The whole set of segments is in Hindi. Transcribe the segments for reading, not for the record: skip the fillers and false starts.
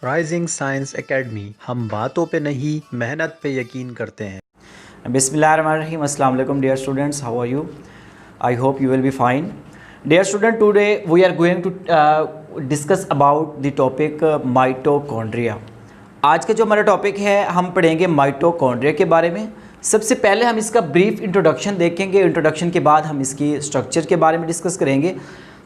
राइजिंग साइंस एकेडमी, हम बातों पे नहीं मेहनत पे यकीन करते हैं। Bismillahirrahmanirrahim. Assalamu alaikum dear students. How are you? I hope you will be fine. Dear student, today we are going to discuss about the topic mitochondria. आज का जो हमारा टॉपिक है हम पढ़ेंगे माइटोकॉन्ड्रिया के बारे में। सबसे पहले हम इसका ब्रीफ इंट्रोडक्शन देखेंगे। इंट्रोडक्शन के बाद हम इसकी स्ट्रक्चर के बारे में डिस्कस करेंगे।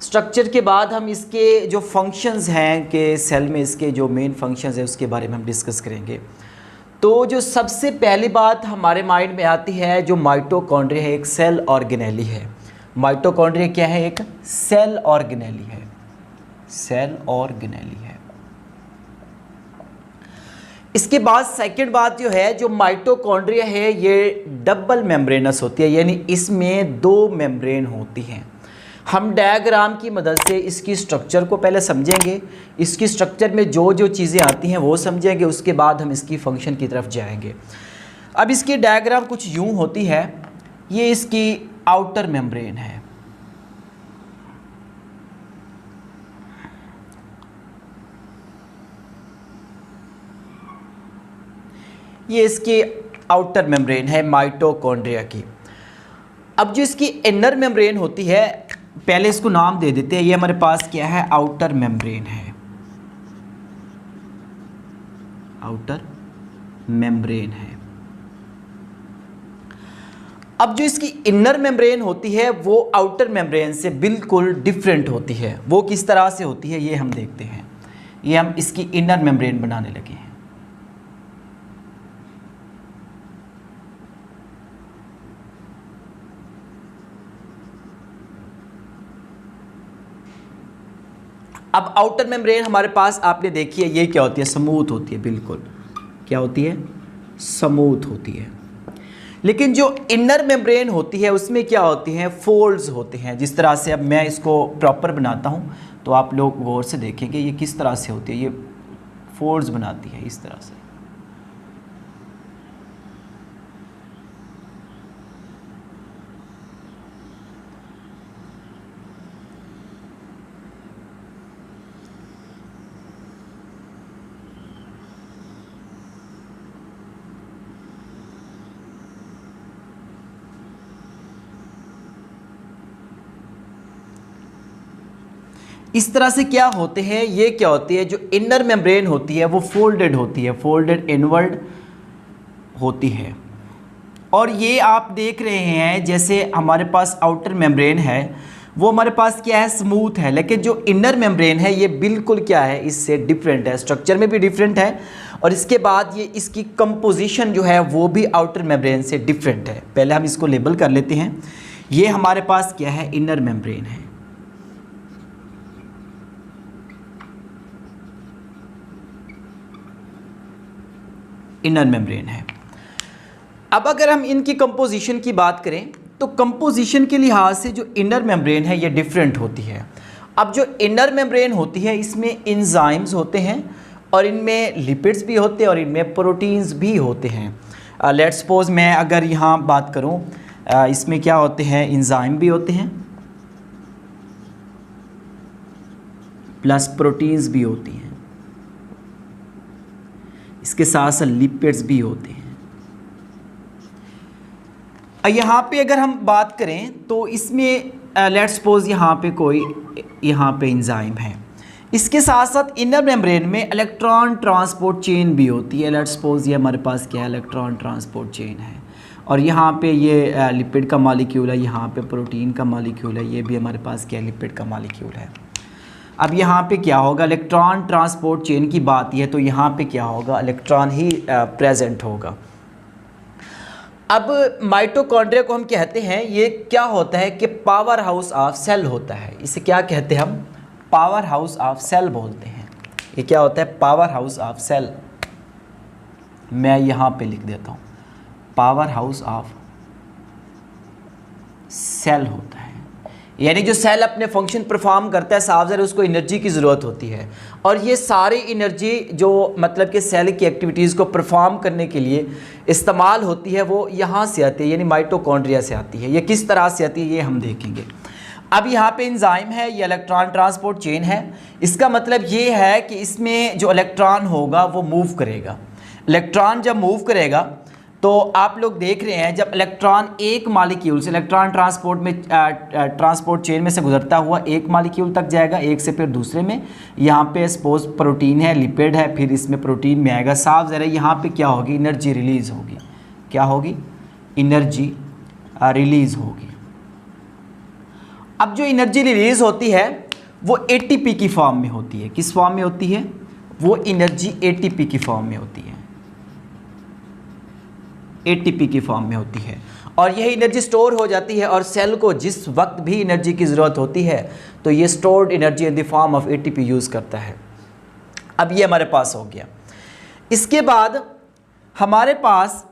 स्ट्रक्चर के बाद हम इसके जो फंक्शंस हैं कि सेल में इसके जो मेन फंक्शंस हैं उसके बारे में हम डिस्कस करेंगे। तो जो सबसे पहली बात हमारे माइंड में आती है, जो माइटोकॉन्ड्रिया है एक सेल ऑर्गेनेली है। माइटोकॉन्ड्रिया क्या है? एक सेल ऑर्गेनेली है। सेल ऑर्गेनेली है। इसके बाद सेकंड बात जो है, जो माइटोकॉन्ड्रिया है ये डबल मेम्ब्रेनस होती है, यानी इसमें दो मेम्ब्रेन होती हैं। हम डायग्राम की मदद से इसकी स्ट्रक्चर को पहले समझेंगे। इसकी स्ट्रक्चर में जो जो चीज़ें आती हैं वो समझेंगे, उसके बाद हम इसकी फंक्शन की तरफ जाएंगे। अब इसकी डायग्राम कुछ यूं होती है। ये इसकी आउटर मेम्ब्रेन है। ये इसकी आउटर मेम्ब्रेन है माइटोकॉन्ड्रिया की। अब जो इसकी इनर मेम्ब्रेन होती है, पहले इसको नाम दे देते हैं। ये हमारे पास क्या है? आउटर मेम्ब्रेन है। आउटर मेम्ब्रेन है। अब जो इसकी इनर मेम्ब्रेन होती है वो आउटर मेम्ब्रेन से बिल्कुल डिफरेंट होती है। वो किस तरह से होती है ये हम देखते हैं। ये हम इसकी इनर मेम्ब्रेन बनाने लगे हैं। अब आउटर मेम्ब्रेन हमारे पास आपने देखी है, ये क्या होती है? स्मूथ होती है। बिल्कुल क्या होती है? स्मूथ होती है। लेकिन जो इनर मेम्ब्रेन होती है उसमें क्या होती हैं? फोल्ड्स होते हैं। जिस तरह से अब मैं इसको प्रॉपर बनाता हूँ तो आप लोग गौर से देखेंगे ये किस तरह से होती है। ये फोल्ड्स बनाती है इस तरह से। इस तरह से क्या होते हैं? ये क्या होती है? जो इनर मेम्ब्रेन होती है वो फोल्डेड होती है, फोल्डेड इनवर्ड होती है। और ये आप देख रहे हैं जैसे हमारे पास आउटर मेम्ब्रेन है वो हमारे पास क्या है? स्मूथ है। लेकिन जो इनर मेम्ब्रेन है ये बिल्कुल क्या है? इससे डिफरेंट है। स्ट्रक्चर में भी डिफरेंट है और इसके बाद ये इसकी कंपोजिशन जो है वो भी आउटर मेम्ब्रेन से डिफरेंट है। पहले हम इसको लेबल कर लेते हैं। ये हमारे पास क्या है? इनर मेम्ब्रेन है। इनर मेम्ब्रेन है। अब अगर हम इनकी कंपोजिशन की बात करें तो कंपोजिशन के लिहाज से जो इनर मेम्ब्रेन है ये डिफरेंट होती है। अब जो इनर मेम्ब्रेन होती है इसमें एंजाइम्स होते हैं और इनमें लिपिड्स भी होते हैं और इनमें प्रोटीन्स भी होते हैं। लेट्स सपोज मैं अगर यहाँ बात करूँ, इसमें क्या होते हैं? एंजाइम भी होते हैं प्लस प्रोटीन्स भी होती हैं। इसके साथ साथ लिपिड्स भी होते हैं। यहाँ पे अगर हम बात करें तो इसमें लेट्स सपोज यहाँ पे कोई एंजाइम है। इसके साथ साथ इनर मेम्ब्रेन में इलेक्ट्रॉन ट्रांसपोर्ट चेन भी होती है। लेट्स सपोज ये हमारे पास क्या है? इलेक्ट्रॉन ट्रांसपोर्ट चेन है। और यहाँ पे ये लिपिड का मॉलिक्यूल है, यहाँ पे प्रोटीन का मॉलिक्यूल है, ये भी हमारे पास क्या है? लिपिड का मॉलिक्यूल है। अब यहाँ पे क्या होगा? इलेक्ट्रॉन ट्रांसपोर्ट चेन की बात है तो यहाँ पे क्या होगा? इलेक्ट्रॉन ही प्रेजेंट होगा। अब माइटोकॉन्ड्रिया को हम कहते हैं, ये क्या होता है कि पावर हाउस ऑफ सेल होता है। इसे क्या कहते हैं? हम पावर हाउस ऑफ सेल बोलते हैं। ये क्या होता है? Power house of cell. मैं यहाँ पे लिख देता हूँ, पावर हाउस ऑफ सेल होता है। यानी जो सेल अपने फंक्शन परफॉर्म करता है, साफ ज़रा उसको एनर्जी की ज़रूरत होती है और ये सारी एनर्जी जो मतलब कि सेल की एक्टिविटीज़ को परफॉर्म करने के लिए इस्तेमाल होती है वो यहाँ से आती है, यानी माइटोकॉन्ड्रिया से आती है। ये किस तरह से आती है ये हम देखेंगे। अब यहाँ पे एंजाइम है, ये इलेक्ट्रॉन ट्रांसपोर्ट चेन है। इसका मतलब ये है कि इसमें जो इलेक्ट्रॉन होगा वो मूव करेगा। इलेक्ट्रॉन जब मूव करेगा तो आप लोग देख रहे हैं जब इलेक्ट्रॉन एक मालिक्यूल से इलेक्ट्रॉन ट्रांसपोर्ट चेन में से गुजरता हुआ एक मालिक्यूल तक जाएगा, एक से फिर दूसरे में। यहाँ पे सपोज प्रोटीन है, लिपिड है, फिर इसमें प्रोटीन में आएगा। साफ ज़रा यहाँ पे क्या होगी, एनर्जी रिलीज़ होगी। क्या होगी, एनर्जी रिलीज़ होगी। अब जो एनर्जी रिलीज़ होती है वो एटीपी की फॉर्म में होती है। किस फॉर्म में होती है, वो एनर्जी एटीपी की फॉर्म में होती है, एटीपी की फॉर्म में होती है। और यह एनर्जी स्टोर हो जाती है और सेल को जिस वक्त भी एनर्जी की ज़रूरत होती है तो ये stored energy in the form of ATP use करता है। अब ये हमारे पास हो गया। इसके बाद हमारे पास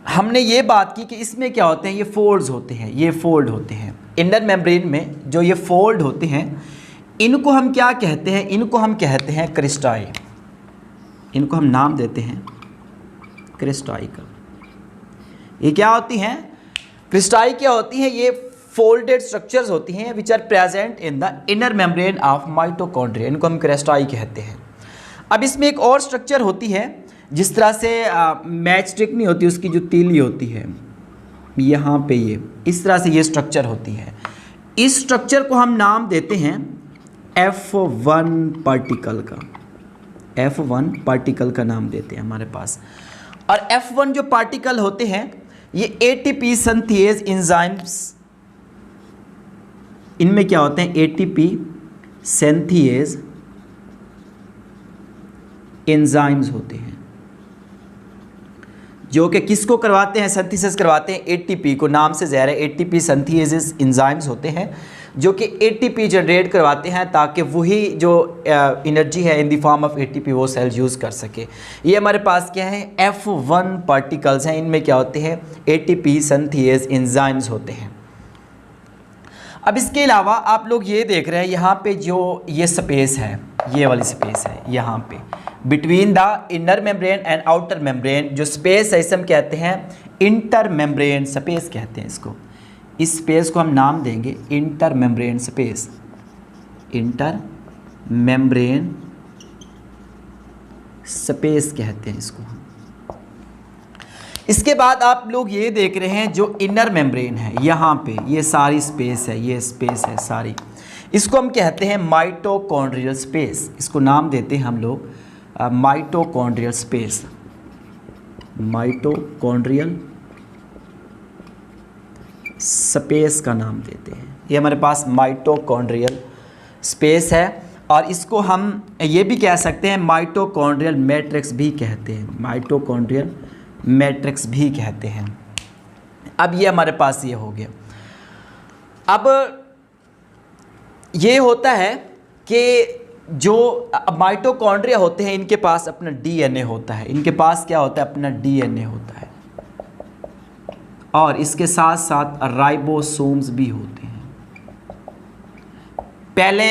हमने ये बात की कि इसमें क्या होते हैं, ये फोल्ड्स होते हैं, ये फोल्ड होते हैं। इनर मेम्ब्रेन में जो ये फोल्ड होते हैं इनको हम क्या कहते हैं, इनको हम कहते हैं क्रिस्टाई। इनको हम नाम देते हैं क्रिस्टाई का। ये क्या होती हैं, क्रिस्टाई क्या होती हैं, ये फोल्डेड स्ट्रक्चर्स होती हैं which are present in the inner membrane of mitochondria. इनको हम क्रिस्टाई कहते हैं। अब इसमें एक और स्ट्रक्चर होती है, जिस तरह से मैच स्टिक नहीं होती, उसकी जो तीली होती है यहाँ पे, ये इस तरह से ये स्ट्रक्चर होती है। इस स्ट्रक्चर को हम नाम देते हैं F1 पार्टिकल का। F1 पार्टिकल का नाम देते हैं हमारे पास। और F1 जो पार्टिकल होते हैं ये ATP सिंथेज एंजाइम्स, इनमें क्या होते हैं, ATP सिंथेज एंजाइम्स होते हैं, जो कि किसको करवाते हैं, सिंथेसिस करवाते हैं, एटीपी को। नाम से ज़ाहिर है एटीपी सिंथेसिस एंजाइम्स होते हैं जो कि एटीपी जनरेट करवाते हैं ताकि वही जो एनर्जी है in the form of ATP वो सेल यूज़ कर सके। ये हमारे पास क्या है, F1 पार्टिकल्स हैं। इनमें क्या होते हैं, एटीपी सिंथेसिस एंजाइम्स होते हैं। अब इसके अलावा आप लोग ये देख रहे हैं यहाँ पे जो ये स्पेस है, ये वाली स्पेस है यहाँ पे between the inner membrane and outer membrane, जो स्पेस है इसे हम कहते हैं इंटर मेम्ब्रेन स्पेस कहते हैं इसको। इस स्पेस को हम नाम देंगे inter membrane space, inter membrane space कहते हैं इसको। इसके बाद आप लोग ये देख रहे हैं जो इनर मेम्ब्रेन है, यहाँ पे ये सारी स्पेस है, ये स्पेस है सारी, इसको हम कहते हैं माइटोकॉन्ड्रियल स्पेस। इसको नाम देते हैं हम लोग माइटोकॉन्ड्रियल स्पेस, माइटोकॉन्ड्रियल स्पेस का नाम देते हैं। ये हमारे पास माइटोकॉन्ड्रियल स्पेस है और इसको हम ये भी कह सकते हैं माइटोकॉन्ड्रियल मैट्रिक्स भी कहते हैं, माइटोकॉन्ड्रियल मैट्रिक्स भी कहते हैं। अब ये हमारे पास ये हो गया। अब ये होता है कि जो माइटोकॉन्ड्रिया होते हैं इनके पास अपना डीएनए होता है, इनके पास क्या होता है, अपना डीएनए होता है और इसके साथ साथ राइबोसोम्स भी होते हैं। पहले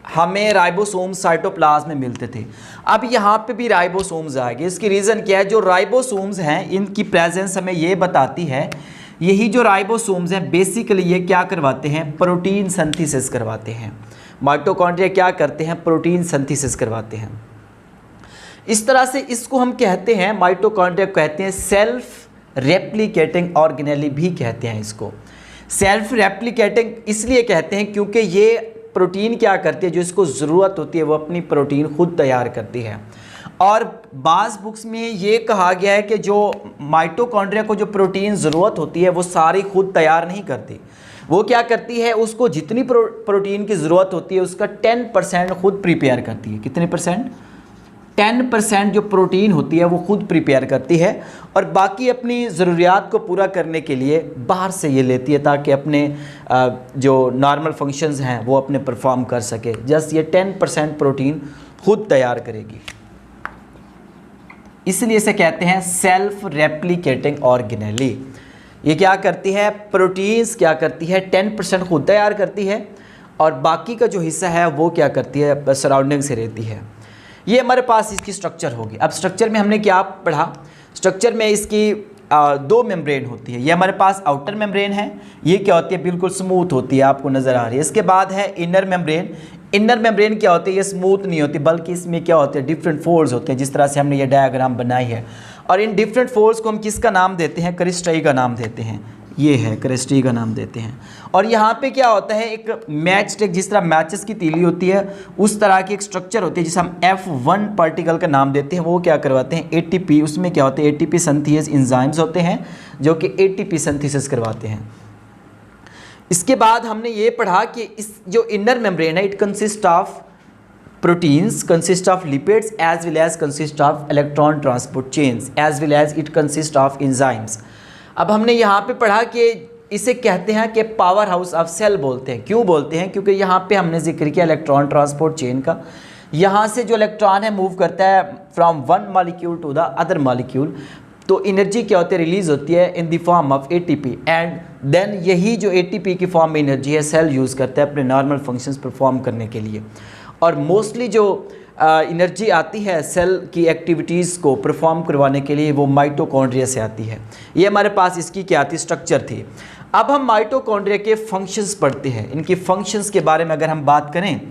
हमें राइबोसोम्स साइटोप्लाज्म में मिलते थे, अब यहाँ पे भी राइबोसोम्स आ गए। इसकी रीज़न क्या है, जो राइबोसोम्स हैं इनकी प्रेजेंस हमें ये बताती है, यही जो राइबोसोम्स हैं बेसिकली ये क्या करवाते हैं, प्रोटीन सिंथेसिस करवाते हैं। माइटोकॉन्ड्रिया क्या करते हैं, प्रोटीन सिंथेसिस करवाते हैं। इस तरह से इसको हम कहते हैं, माइटोकॉन्ड्रिया कहते हैं सेल्फ रेप्लिकेटिंग ऑर्गेनेली भी कहते हैं इसको। सेल्फ रेप्लिकेटिंग इसलिए कहते हैं क्योंकि ये प्रोटीन क्या करती है, जो इसको ज़रूरत होती है वो अपनी प्रोटीन खुद तैयार करती है। और बाज़ बुक्स में ये कहा गया है कि जो माइटोकॉन्ड्रिया को जो प्रोटीन ज़रूरत होती है वो सारी खुद तैयार नहीं करती, वो क्या करती है, उसको जितनी प्रोटीन की ज़रूरत होती है उसका 10% खुद प्रिपेयर करती है। कितने परसेंट, 10% जो प्रोटीन होती है वो खुद प्रिपेयर करती है और बाकी अपनी ज़रूरियात को पूरा करने के लिए बाहर से ये लेती है ताकि अपने जो नॉर्मल फंक्शंस हैं वो अपने परफॉर्म कर सके। जस्ट ये 10% प्रोटीन खुद तैयार करेगी, इसलिए इसे कहते हैं सेल्फ रेप्लिकेटिंग ऑर्गेनेली। ये क्या करती है, प्रोटीन्स क्या करती है, 10% खुद तैयार करती है और बाकी का जो हिस्सा है वो क्या करती है, सराउंडिंग से रहती है। ये हमारे पास इसकी स्ट्रक्चर होगी। अब स्ट्रक्चर में हमने क्या पढ़ा, स्ट्रक्चर में इसकी दो मेम्ब्रेन होती है। ये हमारे पास आउटर मेम्ब्रेन है, ये क्या होती है बिल्कुल स्मूथ होती है, आपको नज़र आ रही है। इसके बाद है इनर मेम्ब्रेन। इनर मेम्ब्रेन क्या होती है, ये स्मूथ नहीं होती, बल्कि इसमें क्या होते हैं डिफरेंट फोल्ड्स होते हैं, जिस तरह से हमने ये डायग्राम बनाई है। और इन डिफरेंट फोल्ड्स को हम किसका नाम देते हैं, क्रिस्टई का नाम देते हैं। ये है क्रिस्टई का नाम देते हैं। और यहाँ पे क्या होता है, एक मैच जिस तरह मैचेस की तीली होती है उस तरह की एक स्ट्रक्चर होती है जिसे हम F1 पार्टिकल का नाम देते हैं। वो क्या करवाते हैं, ATP, उसमें क्या होते हैं ATP सिंथेस एंजाइम्स होते हैं जो कि ATP सिंथेसिस करवाते हैं। इसके बाद हमने ये पढ़ा कि इस जो इनर मेम्ब्रेन है, it consist of proteins, consist of lipids, as well as consist of electron transport chains, as well as it consist of enzymes. अब हमने यहाँ पे पढ़ा कि इसे कहते हैं कि पावर हाउस ऑफ सेल बोलते हैं। क्यों बोलते हैं, क्योंकि यहाँ पे हमने जिक्र किया इलेक्ट्रॉन ट्रांसपोर्ट चेन का। यहाँ से जो इलेक्ट्रॉन है मूव करता है from one molecule to the other molecule, तो एनर्जी क्या होती है, रिलीज होती है in the form of ATP, and then यही जो ATP की फॉर्म में एनर्जी है सेल यूज़ करता है अपने नॉर्मल फंक्शंस परफॉर्म करने के लिए। और मोस्टली जो एनर्जी आती है सेल की एक्टिविटीज़ को परफॉर्म करवाने के लिए वो माइटोकॉन्ड्रिया से आती है। ये हमारे पास इसकी क्या थी, स्ट्रक्चर थी। अब हम माइटोकॉन्ड्रिया के फंक्शंस पढ़ते हैं। इनकी फंक्शंस के बारे में अगर हम बात करें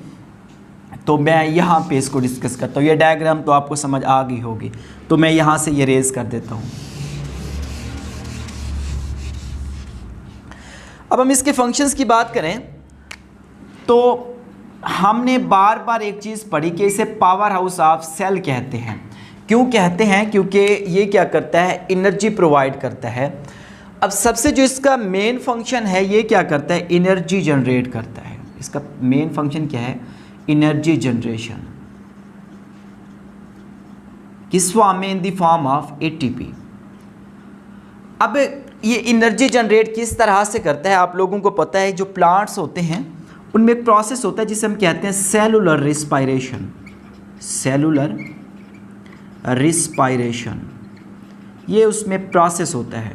तो मैं यहाँ पे इसको डिस्कस करता हूँ। ये डायग्राम तो आपको समझ आ गई होगी, तो मैं यहाँ से ये रेज कर देता हूँ। अब हम इसके फंक्शंस की बात करें तो हमने बार बार एक चीज़ पढ़ी कि इसे पावर हाउस ऑफ सेल कहते हैं। क्यों कहते हैं, क्योंकि ये क्या करता है, एनर्जी प्रोवाइड करता है। अब सबसे जो इसका मेन फंक्शन है, ये क्या करता है, एनर्जी जनरेट करता है। इसका मेन फंक्शन क्या है, एनर्जी जनरेशन, किस फॉर्म में, इन द फॉर्म ऑफ ATP। अब ये एनर्जी जनरेट किस तरह से करता है, आप लोगों को पता है जो प्लांट्स होते हैं उनमें एक प्रोसेस होता है जिसे हम कहते हैं सेलुलर रिस्पायरेशन। सेलुलर रिस्पायरेशन, ये उसमें प्रोसेस होता है।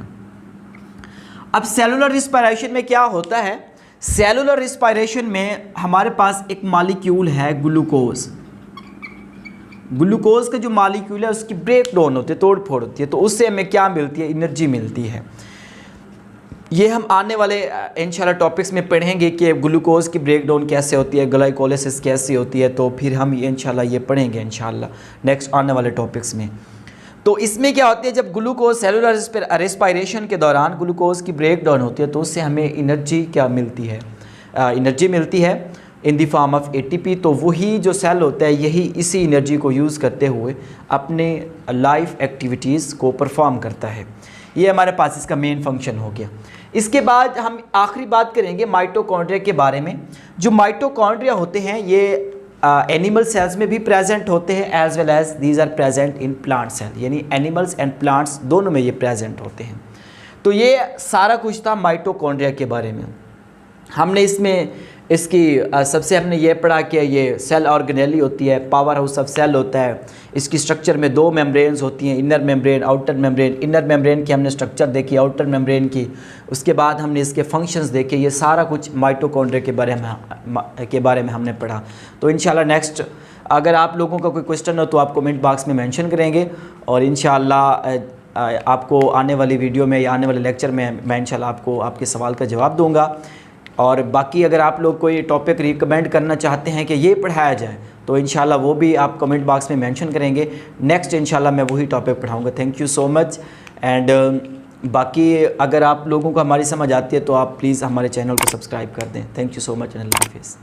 अब सेलुलर रिस्पायरेशन में क्या होता है, सेलुलर रिस्पायरेशन में हमारे पास एक मॉलिक्यूल है ग्लूकोज। ग्लूकोज का जो मॉलिक्यूल है उसकी ब्रेक डाउन होती है, तोड़ फोड़ होती है, तो उससे हमें क्या मिलती है, एनर्जी मिलती है। ये हम आने वाले इंशाल्लाह टॉपिक्स में पढ़ेंगे कि ग्लूकोज की ब्रेक डाउन कैसे होती है, ग्लाइकोलिसिस कैसे होती है, तो फिर हम ये इंशाल्लाह ये पढ़ेंगे इंशाल्लाह नेक्स्ट आने वाले टॉपिक्स में। तो इसमें क्या होती है, जब ग्लूकोज सेलुलर रेस्पायरेशन के दौरान ग्लूकोज की ब्रेक डाउन होती है तो उससे हमें एनर्जी क्या मिलती है, एनर्जी मिलती है in the form of ATP। तो वही जो सेल होता है यही इसी एनर्जी को यूज़ करते हुए अपने लाइफ एक्टिविटीज़ को परफॉर्म करता है। ये हमारे पास इसका मेन फंक्शन हो गया। इसके बाद हम आखिरी बात करेंगे माइटोकॉन्ड्रिया के बारे में। जो माइटोकॉन्ड्रिया होते हैं ये एनिमल सेल्स में भी प्रेजेंट होते हैं, as well as these are present in plant cell, यानी एनिमल्स एंड प्लांट्स दोनों में ये प्रेजेंट होते हैं। तो ये सारा कुछ था माइटोकॉन्ड्रिया के बारे में। हमने इसमें इसकी सबसे हमने ये पढ़ा कि ये सेल ऑर्गेनेली होती है, पावर हाउस ऑफ सेल होता है। इसकी स्ट्रक्चर में दो मेम्ब्रेन्स होती हैं, inner membrane, outer membrane. Inner membrane की हमने स्ट्रक्चर देखी, आउटर मेम्ब्रेन की, उसके बाद हमने इसके फंक्शंस देखे। ये सारा कुछ माइटोकॉन्ड्रिया के बारे में हमने पढ़ा। तो इंशाल्लाह नेक्स्ट अगर आप लोगों का कोई क्वेश्चन हो तो आप कमेंट बॉक्स में मेंशन करेंगे, और इंशाल्लाह आपको आने वाली वीडियो में या आने वाले लेक्चर में मैं इंशाल्लाह आपको आपके सवाल का जवाब दूँगा। और बाकी अगर आप लोग कोई टॉपिक रिकमेंड करना चाहते हैं कि ये पढ़ाया जाए तो इंशाल्लाह वो भी आप कमेंट बॉक्स में मेंशन करेंगे। नेक्स्ट इंशाल्लाह मैं वही टॉपिक पढ़ाऊँगा। Thank you so much. And बाकी अगर आप लोगों को हमारी समझ आती है तो आप प्लीज़ हमारे चैनल को सब्सक्राइब कर दें। Thank you so much and अल्लाह हाफिज़।